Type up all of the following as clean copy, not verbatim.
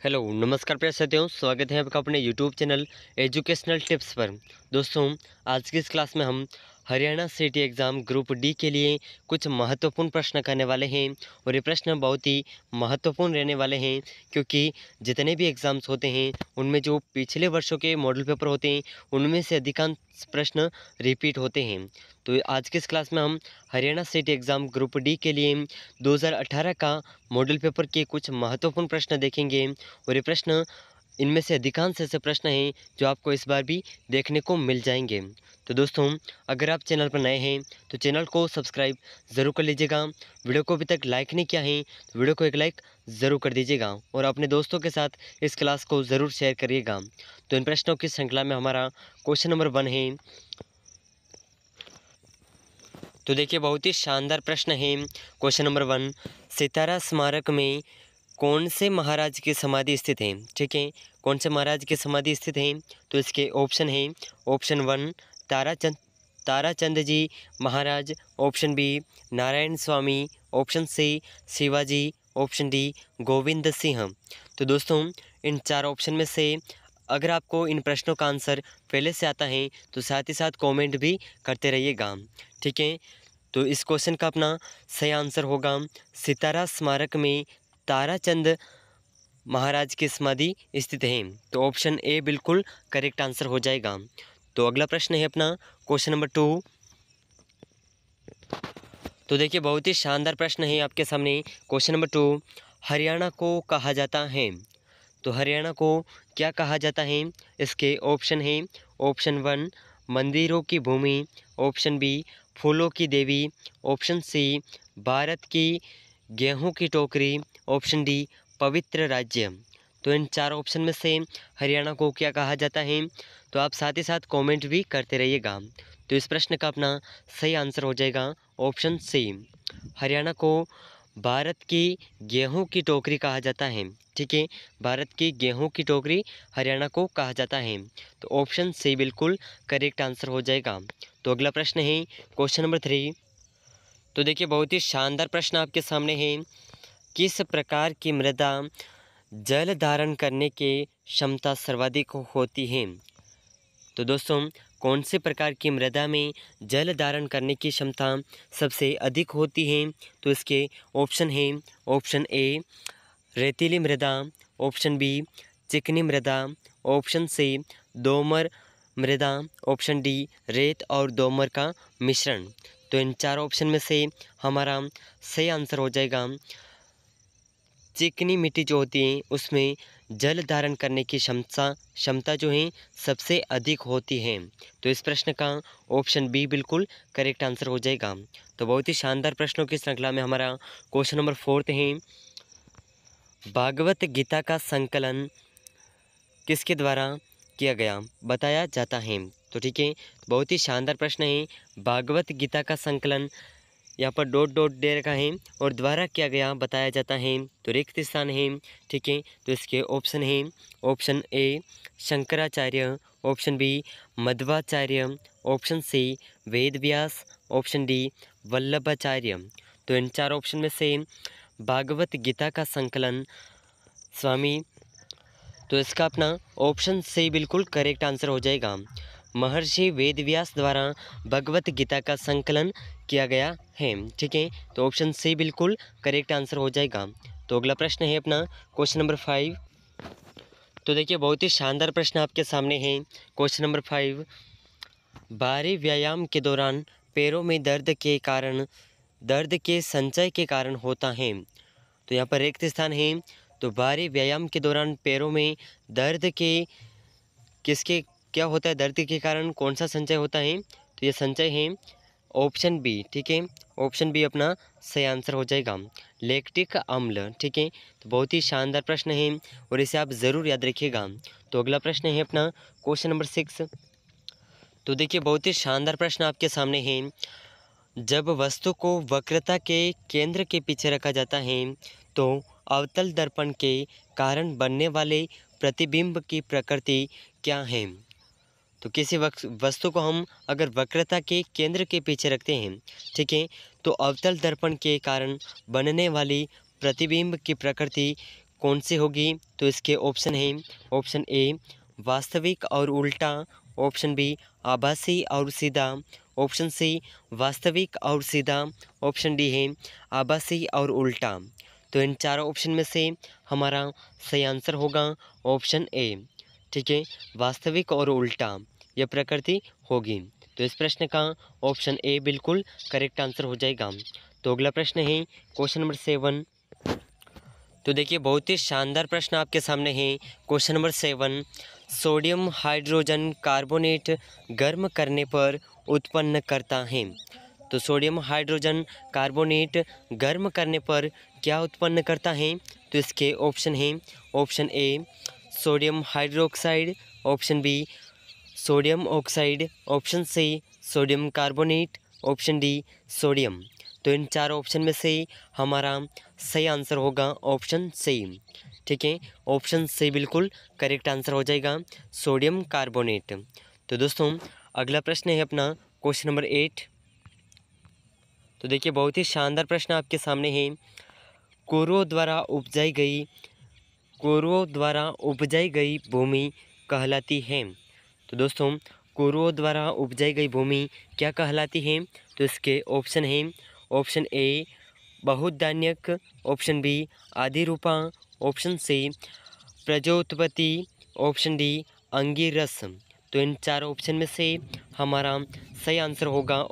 Hello नमस्कार प्रिय साथियों, स्वागत है आपका अपने यूट्यूब चैनल एजुकेशनल टिप्स पर। दोस्तों, आज की इस क्लास में हम Haryana city exam group D के लिए कुछ महत्वपूर्ण प्रश्न करने वाले हैं। और ये प्रश्न बहुत ही महत्वपूर्ण रहने वाले हैं, क्योंकि जितने भी एग्ज़ाम्स होते हैं उनमें जो पिछले वर्षों के मॉडल पेपर होते हैं उनमें से अधिकांश प्रश्न रिपीट होते हैं। तो आज की इस क्लास में हम Haryana city exam group D के लिए 2018 का मॉडल पेपर के कुछ महत्वपूर्ण प्रश्न देखेंगे। और ये प्रश्न, इनमें से अधिकांश ऐसे प्रश्न हैं जो आपको इस बार भी देखने को मिल जाएंगे। तो दोस्तों, अगर आप चैनल पर नए हैं तो चैनल को सब्सक्राइब ज़रूर कर लीजिएगा। वीडियो को अभी तक लाइक नहीं किया है तो वीडियो को एक लाइक ज़रूर कर दीजिएगा और अपने दोस्तों के साथ इस क्लास को ज़रूर शेयर करिएगा। तो इन प्रश्नों की श्रृंखला में हमारा क्वेश्चन नंबर 1 है। तो देखिए, बहुत ही शानदार प्रश्न है। क्वेश्चन नंबर 1, सितारा स्मारक में कौन से महाराज की समाधि स्थित है? ठीक है, कौन से महाराज की समाधि स्थित है? तो इसके ऑप्शन है। Option 1 Tarachand ji Maharaj, option B Narayan Swami, option C Shivaji, option D Govind Singh. तो दोस्तों, इन चार ऑप्शन में से अगर आपको इन प्रश्नों का आंसर पहले से आता है तो साथ ही साथ कमेंट भी करते रहिएगा। ठीक है, तो इस क्वेश्चन का अपना सही आंसर होगा सितारा स्मारक में ताराचंद महाराज की समाधि स्थित है। तो ऑप्शन ए बिल्कुल करेक्ट आंसर हो जाएगा। तो अगला प्रश्न है अपना क्वेश्चन नंबर 2। तो देखिए, बहुत ही शानदार प्रश्न है आपके सामने। क्वेश्चन नंबर 2, हरियाणा को कहा जाता है? तो हरियाणा को क्या कहा जाता है? इसके ऑप्शन है। ऑप्शन 1 मंदिरों की भूमि, ऑप्शन बी फूलों की देवी, ऑप्शन सी भारत की गेहूं की टोकरी, ऑप्शन डी पवित्र राज्य। तो इन चार ऑप्शन में से हरियाणा को क्या कहा जाता है? तो आप साथ ही साथ कमेंट भी करते रहिएगा। तो इस प्रश्न का अपना सही आंसर हो जाएगा ऑप्शन सी, हरियाणा को भारत की गेहूं की टोकरी कहा जाता है। ठीक है, भारत की गेहूं की टोकरी हरियाणा को कहा जाता है। तो ऑप्शन सी बिल्कुल करेक्ट आंसर हो जाएगा। तो अगला प्रश्न है क्वेश्चन नंबर 3। तो देखिए, बहुत ही शानदार प्रश्न आपके सामने है। किस प्रकार की मृदा जल धारण करने की क्षमता सर्वाधिक होती है? तो दोस्तों, कौन से प्रकार की मृदा में जल धारण करने की क्षमता सबसे अधिक होती है? तो इसके ऑप्शन है। ऑप्शन ए रेतीली मृदा, ऑप्शन बी चिकनी मृदा, ऑप्शन सी दोमर मृदा, ऑप्शन डी रेत और दोमर का मिश्रण। तो इन चार ऑप्शन में से हमारा सही आंसर हो जाएगा चिकनी मिट्टी जो होती है उसमें जल धारण करने की क्षमता जो है सबसे अधिक होती है। तो इस प्रश्न का ऑप्शन बी बिल्कुल करेक्ट आंसर हो जाएगा। तो बहुत ही शानदार प्रश्नों की श्रृंखला में हमारा क्वेश्चन नंबर 4 है। भागवत गीता का संकलन किसके द्वारा किया गया बताया जाता है? तो ठीक है, बहुत ही शानदार प्रश्न है। भागवत गीता का संकलन, यहाँ पर डॉट डॉट दे रखा है, और द्वारा किया गया बताया जाता है। तो रिक्त स्थान है। ठीक है, तो इसके ऑप्शन है। Option A Shankaracharya, option B Madhvacharya, option C Vedvyas, option D Vallabhacharya. तो इन चार ऑप्शन में से भागवत गीता का संकलन स्वामी, तो इसका अपना ऑप्शन सी बिल्कुल करेक्ट आंसर हो जाएगा। महर्षि वेदव्यास द्वारा भगवत गीता का संकलन किया गया है। ठीक है, तो ऑप्शन सी बिल्कुल करेक्ट आंसर हो जाएगा। तो अगला प्रश्न है अपना क्वेश्चन नंबर 5। तो देखिए, बहुत ही शानदार प्रश्न आपके सामने है। क्वेश्चन नंबर 5, भारी व्यायाम के दौरान पैरों में दर्द के संचय के कारण होता है। तो यहाँ पर रिक्त स्थान है। तो भारी व्यायाम के दौरान पैरों में दर्द के किसके क्या होता है? दर्द के कारण कौन सा संचय होता है? तो ये संचय है ऑप्शन बी। ठीक है, ऑप्शन बी अपना सही आंसर हो जाएगा, लैक्टिक अम्ल। ठीक है, तो बहुत ही शानदार प्रश्न है और इसे आप ज़रूर याद रखिएगा। तो अगला प्रश्न है अपना क्वेश्चन नंबर 6। तो देखिए, बहुत ही शानदार प्रश्न आपके सामने है। जब वस्तु को वक्रता के केंद्र के पीछे रखा जाता है तो अवतल दर्पण के कारण बनने वाले प्रतिबिंब की प्रकृति क्या है? तो किसी वस्तु को हम अगर वक्रता के केंद्र के पीछे रखते हैं, ठीक है, तो अवतल दर्पण के कारण बनने वाली प्रतिबिंब की प्रकृति कौन सी होगी? तो इसके ऑप्शन है, ऑप्शन ए वास्तविक और उल्टा, ऑप्शन बी आभासी और सीधा, ऑप्शन सी वास्तविक और सीधा, ऑप्शन डी है आभासी और उल्टा। तो इन चारों ऑप्शन में से हमारा सही आंसर होगा ऑप्शन ए। ठीक है, वास्तविक और उल्टा यह प्रकृति होगी। तो इस प्रश्न का ऑप्शन ए बिल्कुल करेक्ट आंसर हो जाएगा। तो अगला प्रश्न है क्वेश्चन नंबर 7। तो देखिए बहुत ही शानदार प्रश्न आपके सामने है। Question number 7, sodium hydrogen carbonate गर्म करने पर उत्पन्न करता है। तो सोडियम हाइड्रोजन कार्बोनेट गर्म करने पर क्या उत्पन्न करता है? तो इसके ऑप्शन हैं, option A sodium hydroxide, option B sodium oxide, option C sodium carbonate, option D sodium. तो इन चार ऑप्शन में से हमारा सही आंसर होगा ऑप्शन सी। ठीक है, ऑप्शन सी बिल्कुल करेक्ट आंसर हो जाएगा, सोडियम कार्बोनेट। तो दोस्तों अगला प्रश्न है अपना क्वेश्चन नंबर 8। तो देखिए बहुत ही शानदार प्रश्न आपके सामने है। कौरवों द्वारा उपजाई गई भूमि कहलाती है। तो दोस्तों कौरवों द्वारा उपजाई गई भूमि क्या कहलाती है? तो इसके ऑप्शन हैं, ऑप्शन ए बहुधान्यक, ऑप्शन बी आदिरूपा, ऑप्शन सी प्रजोत्पत्ति, ऑप्शन डी अंगीरस। तो इन चार ऑप्शन में से हमारा सही आंसर होगा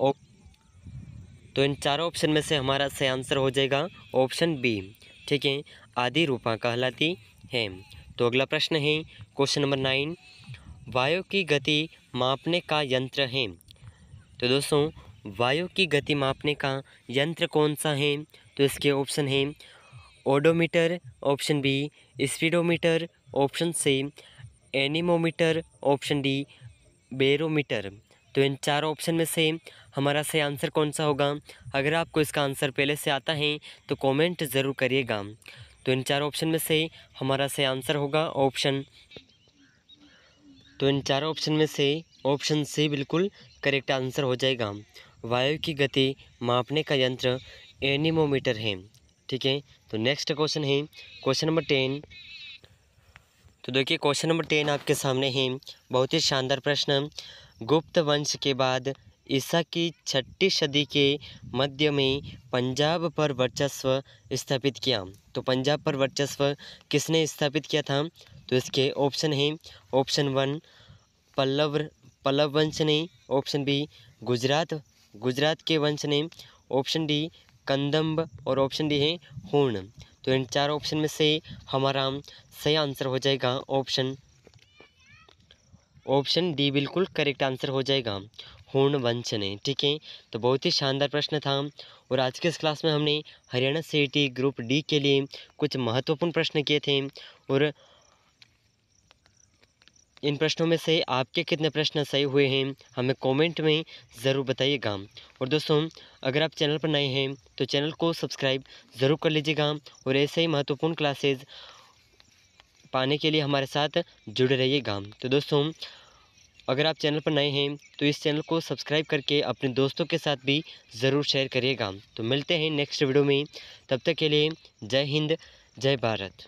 तो इन चारों ऑप्शन में से हमारा सही आंसर हो जाएगा ऑप्शन बी। ठीक है, आदिरूपा कहलाती है। तो अगला प्रश्न है क्वेश्चन नंबर 9, वायु की गति मापने का यंत्र है। तो दोस्तों वायु की गति मापने का यंत्र कौन सा है? तो इसके ऑप्शन हैं, odometer, option B speedometer, option C anemometer, option D barometer. तो इन चार ऑप्शन में से हमारा सही आंसर कौन सा होगा? अगर आपको इसका आंसर पहले से आता है तो कमेंट ज़रूर करिएगा। तो इन चार ऑप्शन में से हमारा सही आंसर होगा ऑप्शन में से ऑप्शन सी बिल्कुल करेक्ट आंसर हो जाएगा। वायु की गति मापने का यंत्र एनीमोमीटर है। ठीक है, तो नेक्स्ट क्वेश्चन है क्वेश्चन नंबर 10। तो देखिए क्वेश्चन नंबर 10 आपके सामने है। बहुत ही शानदार प्रश्न। गुप्त वंश के बाद ईसा की 6ठी सदी के मध्य में पंजाब पर वर्चस्व स्थापित किया। तो पंजाब पर वर्चस्व किसने स्थापित किया था? तो इसके ऑप्शन हैं, ऑप्शन 1 पल्लव वंश ने, ऑप्शन बी गुजरात के वंश ने, ऑप्शन डी कंदम्ब और ऑप्शन डी है हूण। तो इन चार ऑप्शन में से हमारा सही आंसर हो जाएगा ऑप्शन डी बिल्कुल करेक्ट आंसर हो जाएगा, हूण वंश ने। ठीक है, तो बहुत ही शानदार प्रश्न था। और आज के इस क्लास में हमने हरियाणा सीईटी ग्रुप डी के लिए कुछ महत्वपूर्ण प्रश्न किए थे। और इन प्रश्नों में से आपके कितने प्रश्न सही हुए हैं हमें कमेंट में ज़रूर बताइएगा। और दोस्तों अगर आप चैनल पर नए हैं तो चैनल को सब्सक्राइब ज़रूर कर लीजिएगा और ऐसे ही महत्वपूर्ण क्लासेस पाने के लिए हमारे साथ जुड़े रहिएगा। तो दोस्तों अगर आप चैनल पर नए हैं तो इस चैनल को सब्सक्राइब करके अपने दोस्तों के साथ भी ज़रूर शेयर करिएगा। तो मिलते हैं नेक्स्ट वीडियो में, तब तक के लिए जय हिंद, जय भारत।